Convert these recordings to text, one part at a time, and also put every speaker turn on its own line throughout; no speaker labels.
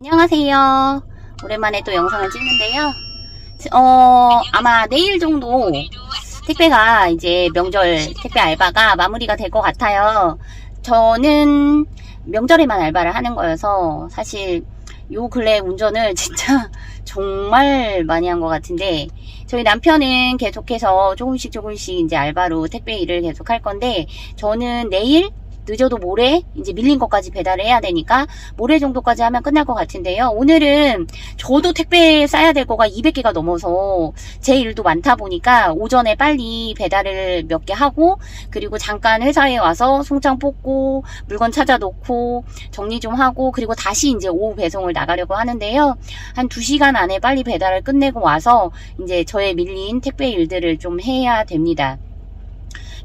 안녕하세요. 오랜만에 또 영상을 찍는데요. 아마 내일 정도 택배가 이제 명절 택배 알바가 마무리가 될 것 같아요. 저는 명절에만 알바를 하는 거여서 사실 요 근래 운전을 진짜 정말 많이 한 것 같은데, 저희 남편은 계속해서 조금씩 이제 알바로 택배 일을 계속 할 건데, 저는 내일 늦어도 모레 이제 밀린 것까지 배달을 해야 되니까 모레 정도까지 하면 끝날 것 같은데요. 오늘은 저도 택배 싸야 될 거가 200개가 넘어서 제 일도 많다 보니까 오전에 빨리 배달을 몇 개 하고, 그리고 잠깐 회사에 와서 송장 뽑고 물건 찾아 놓고 정리 좀 하고, 그리고 다시 이제 오후 배송을 나가려고 하는데요. 한 2시간 안에 빨리 배달을 끝내고 와서 이제 저의 밀린 택배 일들을 좀 해야 됩니다.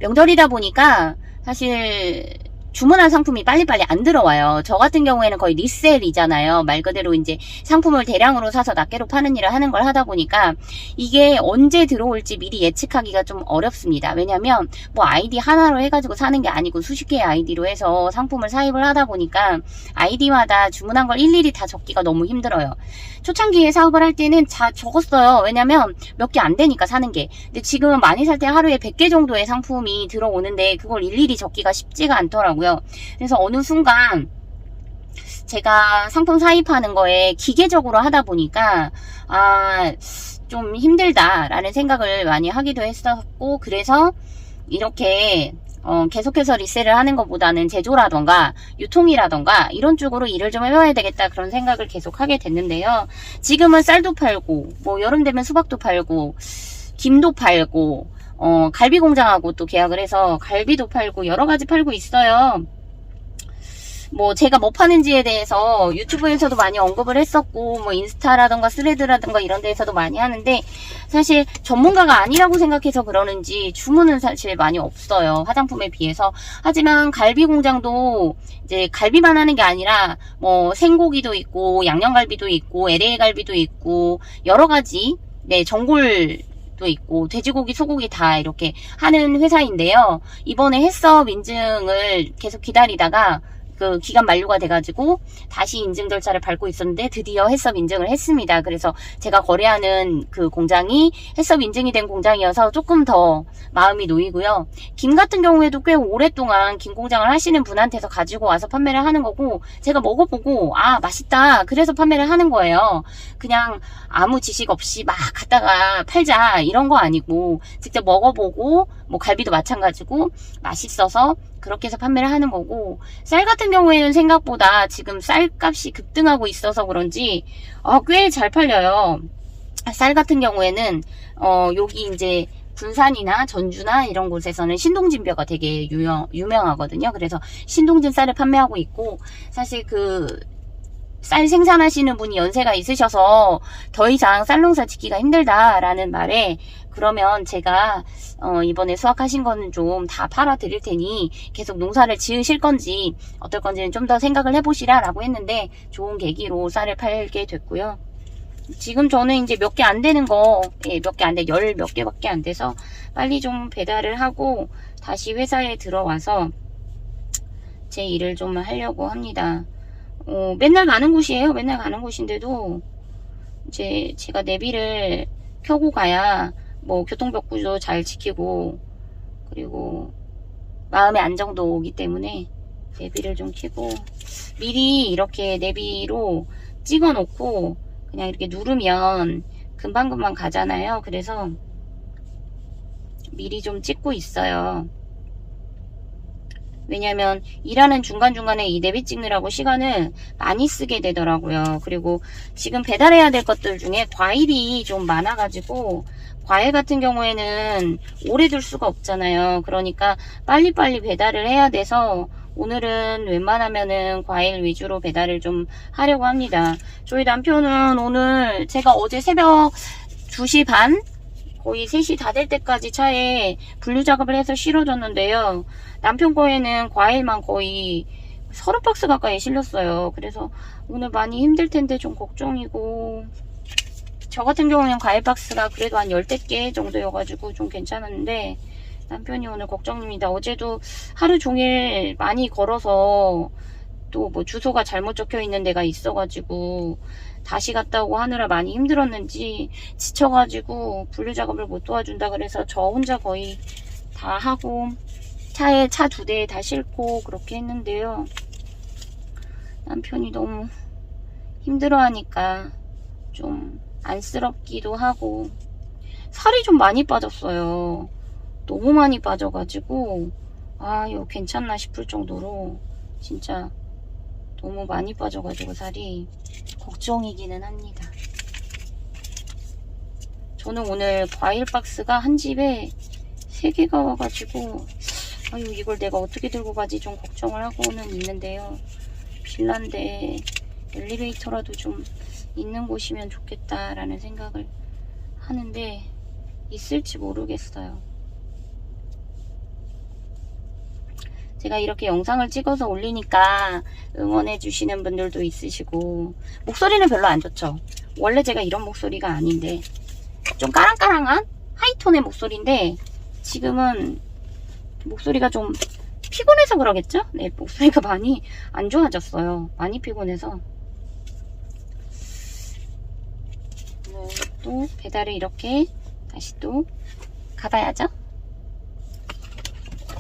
명절이다 보니까 사실 주문한 상품이 빨리빨리 안 들어와요. 저 같은 경우에는 거의 리셀이잖아요. 말 그대로 이제 상품을 대량으로 사서 낱개로 파는 일을 하는 걸 하다 보니까 이게 언제 들어올지 미리 예측하기가 좀 어렵습니다. 왜냐면 뭐 아이디 하나로 해가지고 사는 게 아니고 수십 개의 아이디로 해서 상품을 사입을 하다 보니까 아이디마다 주문한 걸 일일이 다 적기가 너무 힘들어요. 초창기에 사업을 할 때는 다 적었어요. 왜냐면 몇 개 안 되니까 사는 게. 근데 지금은 많이 살 때 하루에 100개 정도의 상품이 들어오는데 그걸 일일이 적기가 쉽지가 않더라고요. 그래서 어느 순간 제가 상품 사입하는 거에 기계적으로 하다 보니까 좀 힘들다라는 생각을 많이 하기도 했었고, 그래서 이렇게 계속해서 리셀을 하는 것보다는 제조라던가 유통이라던가 이런 쪽으로 일을 좀 해봐야 되겠다, 그런 생각을 계속 하게 됐는데요. 지금은 쌀도 팔고 뭐 여름 되면 수박도 팔고 김도 팔고 갈비 공장하고 또 계약을 해서 갈비도 팔고 여러 가지 팔고 있어요. 뭐 제가 뭐 파는지에 대해서 유튜브에서도 많이 언급을 했었고, 뭐 인스타라던가 스레드라던가 이런 데에서도 많이 하는데, 사실 전문가가 아니라고 생각해서 그러는지 주문은 사실 많이 없어요, 화장품에 비해서. 하지만 갈비 공장도 이제 갈비만 하는 게 아니라 뭐 생고기도 있고 양념갈비도 있고 LA 갈비도 있고 여러 가지, 네, 전골도 있고 돼지고기, 소고기 다 이렇게 하는 회사인데요. 이번에 해썹 인증을 계속 기다리다가 그 기간 만료가 돼가지고 다시 인증 절차를 밟고 있었는데 드디어 해썹 인증을 했습니다. 그래서 제가 거래하는 그 공장이 해썹 인증이 된 공장이어서 조금 더 마음이 놓이고요. 김 같은 경우에도 꽤 오랫동안 김 공장을 하시는 분한테서 가지고 와서 판매를 하는 거고, 제가 먹어보고 맛있다 그래서 판매를 하는 거예요. 그냥 아무 지식 없이 막 갖다가 팔자 이런 거 아니고, 직접 먹어보고, 뭐 갈비도 마찬가지고 맛있어서 그렇게 해서 판매를 하는 거고, 쌀 같은 경우에는 생각보다 지금 쌀값이 급등하고 있어서 그런지 꽤 잘 팔려요. 쌀 같은 경우에는 여기 이제 군산이나 전주나 이런 곳에서는 신동진뼈가 되게 유명하거든요. 그래서 신동진 쌀을 판매하고 있고, 사실 그 쌀 생산하시는 분이 연세가 있으셔서 더 이상 쌀 농사 짓기가 힘들다라는 말에, 그러면 제가 이번에 수확하신 거는 좀 다 팔아 드릴 테니 계속 농사를 지으실 건지 어떨 건지는 좀 더 생각을 해보시라 라고 했는데, 좋은 계기로 쌀을 팔게 됐고요. 지금 저는 이제 몇 개 안 되는 거, 몇 개 안 돼, 열 몇 개밖에 안 돼서 빨리 좀 배달을 하고 다시 회사에 들어와서 제 일을 좀 하려고 합니다. 맨날 가는 곳이에요. 맨날 가는 곳인데도 이제 제가 내비를 켜고 가야 뭐 교통법규도 잘 지키고, 그리고 마음의 안정도 오기 때문에 내비를 좀 켜고, 미리 이렇게 내비로 찍어 놓고 그냥 이렇게 누르면 금방금방 가잖아요. 그래서 미리 좀 찍고 있어요. 왜냐면 일하는 중간중간에 이 내비 찍느라고 시간을 많이 쓰게 되더라고요. 그리고 지금 배달해야 될 것들 중에 과일이 좀 많아가지고, 과일 같은 경우에는 오래 둘 수가 없잖아요. 그러니까 빨리빨리 배달을 해야 돼서 오늘은 웬만하면은 과일 위주로 배달을 좀 하려고 합니다. 저희 남편은 오늘 제가 어제 새벽 2시 반? 거의 3시 다 될 때까지 차에 분류 작업을 해서 실어줬는데요. 남편 거에는 과일만 거의 30박스 가까이 실렸어요. 그래서 오늘 많이 힘들 텐데 좀 걱정이고, 저 같은 경우는 과일 박스가 그래도 한 10개 정도여가지고 좀 괜찮았는데, 남편이 오늘 걱정입니다. 어제도 하루 종일 많이 걸어서 또 뭐 주소가 잘못 적혀 있는 데가 있어가지고 다시 갔다 오고 하느라 많이 힘들었는지 지쳐가지고 분류 작업을 못 도와준다 그래서 저 혼자 거의 다 하고 차에 차 2대 다 싣고 그렇게 했는데요. 남편이 너무 힘들어하니까 좀 안쓰럽기도 하고 살이 좀 많이 빠졌어요. 너무 많이 빠져가지고 이거 괜찮나 싶을 정도로 진짜 너무 많이 빠져가지고 살이 걱정이기는 합니다. 저는 오늘 과일 박스가 한 집에 3개가 와가지고 이걸 내가 어떻게 들고 가지 좀 걱정을 하고는 있는데요. 빌라인데 엘리베이터라도 좀 있는 곳이면 좋겠다라는 생각을 하는데 있을지 모르겠어요. 제가 이렇게 영상을 찍어서 올리니까 응원해 주시는 분들도 있으시고 목소리는 별로 안 좋죠. 원래 제가 이런 목소리가 아닌데 좀 까랑까랑한 하이톤의 목소리인데 지금은 목소리가 좀 피곤해서 그러겠죠? 네, 목소리가 많이 안 좋아졌어요. 많이 피곤해서. 오늘 또 배달을 이렇게 다시 또 가봐야죠.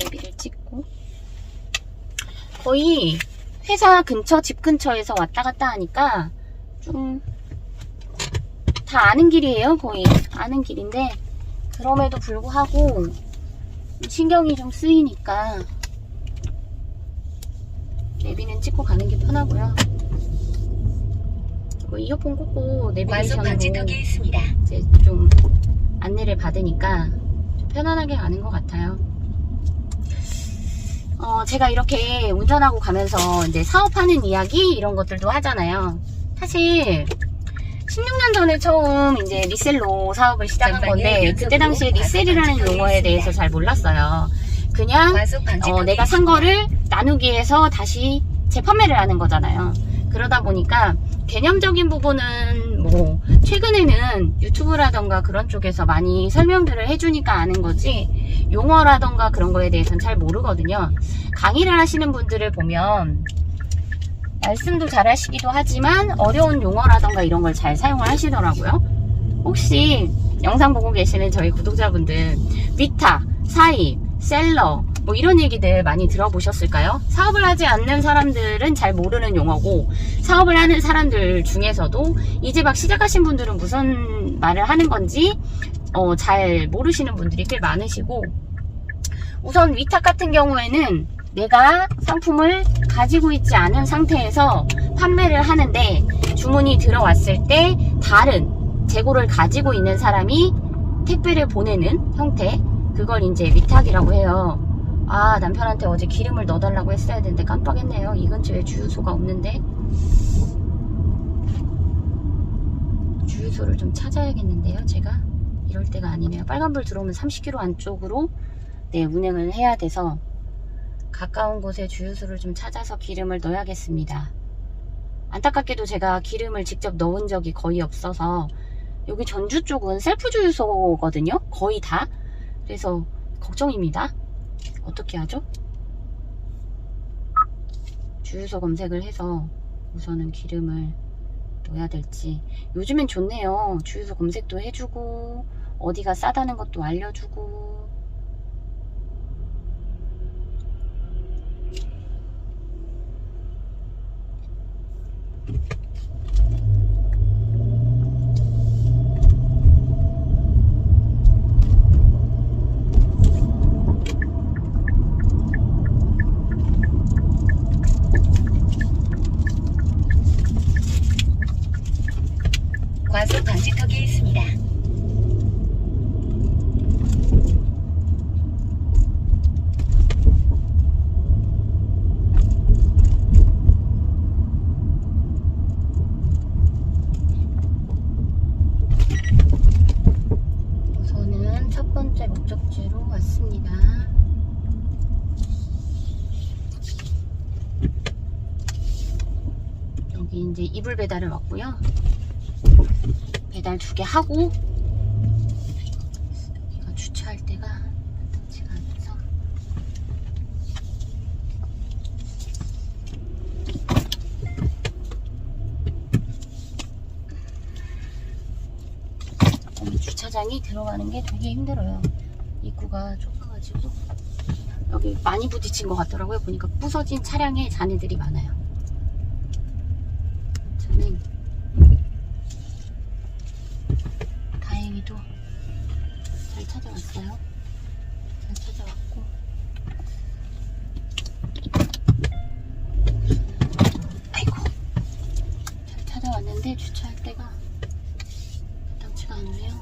내비를 찍고 거의 회사 근처, 집 근처에서 왔다 갔다 하니까 좀 다 아는 길이에요. 거의 아는 길인데 그럼에도 불구하고 신경이 좀 쓰이니까 내비는 찍고 가는 게 편하고요. 이어폰 꽂고 내비게이션으로 이제 좀 안내를 받으니까 좀 편안하게 가는 것 같아요. 제가 이렇게 운전하고 가면서 이제 사업하는 이야기 이런 것들도 하잖아요. 사실 16년 전에 처음 이제 리셀로 사업을 시작한 건데 그때 당시에 리셀이라는 용어에 대해서 잘 몰랐어요. 그냥 내가 산 거를 나누기 위해서 다시 재판매를 하는 거잖아요. 그러다 보니까 개념적인 부분은 뭐 최근에는 유튜브라던가 그런 쪽에서 많이 설명들을 해주니까 아는 거지 용어라던가 그런 거에 대해서는 잘 모르거든요. 강의를 하시는 분들을 보면 말씀도 잘 하시기도 하지만 어려운 용어라던가 이런 걸 잘 사용을 하시더라고요. 혹시 영상 보고 계시는 저희 구독자분들 위탁, 사입, 셀러 뭐 이런 얘기들 많이 들어보셨을까요? 사업을 하지 않는 사람들은 잘 모르는 용어고 사업을 하는 사람들 중에서도 이제 막 시작하신 분들은 무슨 말을 하는 건지 잘 모르시는 분들이 꽤 많으시고 우선 위탁 같은 경우에는 내가 상품을 가지고 있지 않은 상태에서 판매를 하는데 주문이 들어왔을 때 다른 재고를 가지고 있는 사람이 택배를 보내는 형태 그걸 이제 위탁이라고 해요. 남편한테 어제 기름을 넣어달라고 했어야 되는데 깜빡했네요. 이 근처에 주유소가 없는데 주유소를 좀 찾아야겠는데요. 제가 이럴 때가 아니네요. 빨간불 들어오면 30km 안쪽으로 운행을 해야 돼서 가까운 곳에 주유소를 좀 찾아서 기름을 넣어야겠습니다. 안타깝게도 제가 기름을 직접 넣은 적이 거의 없어서 여기 전주 쪽은 셀프 주유소거든요. 거의 다. 그래서 걱정입니다. 어떻게 하죠? 주유소 검색을 해서 우선은 기름을 넣어야 될지. 요즘엔 좋네요. 주유소 검색도 해주고 어디가 싸다는 것도 알려주고
과속 방지턱이 있습니다.
우선은 첫 번째 목적지로 왔습니다. 여기 이제 이불 배달을 왔고요. 배달 2개 하고 여기가 주차할 때가 마땅치가 않아서 여기 주차장이 들어가는 게 되게 힘들어요. 입구가 좁아가지고 여기 많이 부딪힌 것 같더라고요. 보니까 부서진 차량에 잔해들이 많아요. 저는 다행히도 잘 찾아왔어요. 잘 찾아왔고 아이고 잘 찾아왔는데 주차할 데가 마땅치가 않네요.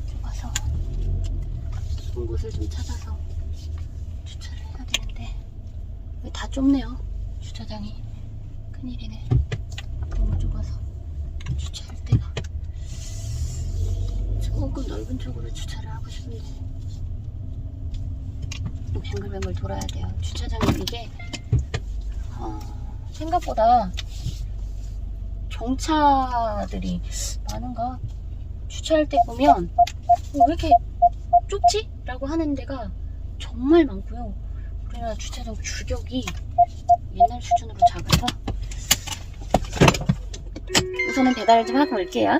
좁아서 좋은 곳을 좀 찾아서 주차를 해야 되는데 왜 다 좁네요. 주차장이 큰일이네. 너무 좁아서 주차할 때가 조금 넓은 쪽으로 주차를 하고 싶은데 뱅글뱅글 돌아야 돼요. 주차장이 이게 생각보다 정차들이 많은가? 주차할 때 보면 왜 이렇게 좁지? 라고 하는 데가 정말 많고요. 우리나라 주차장 규격이 옛날 수준으로 작아서 우선은 배달을 좀 하고 올게요.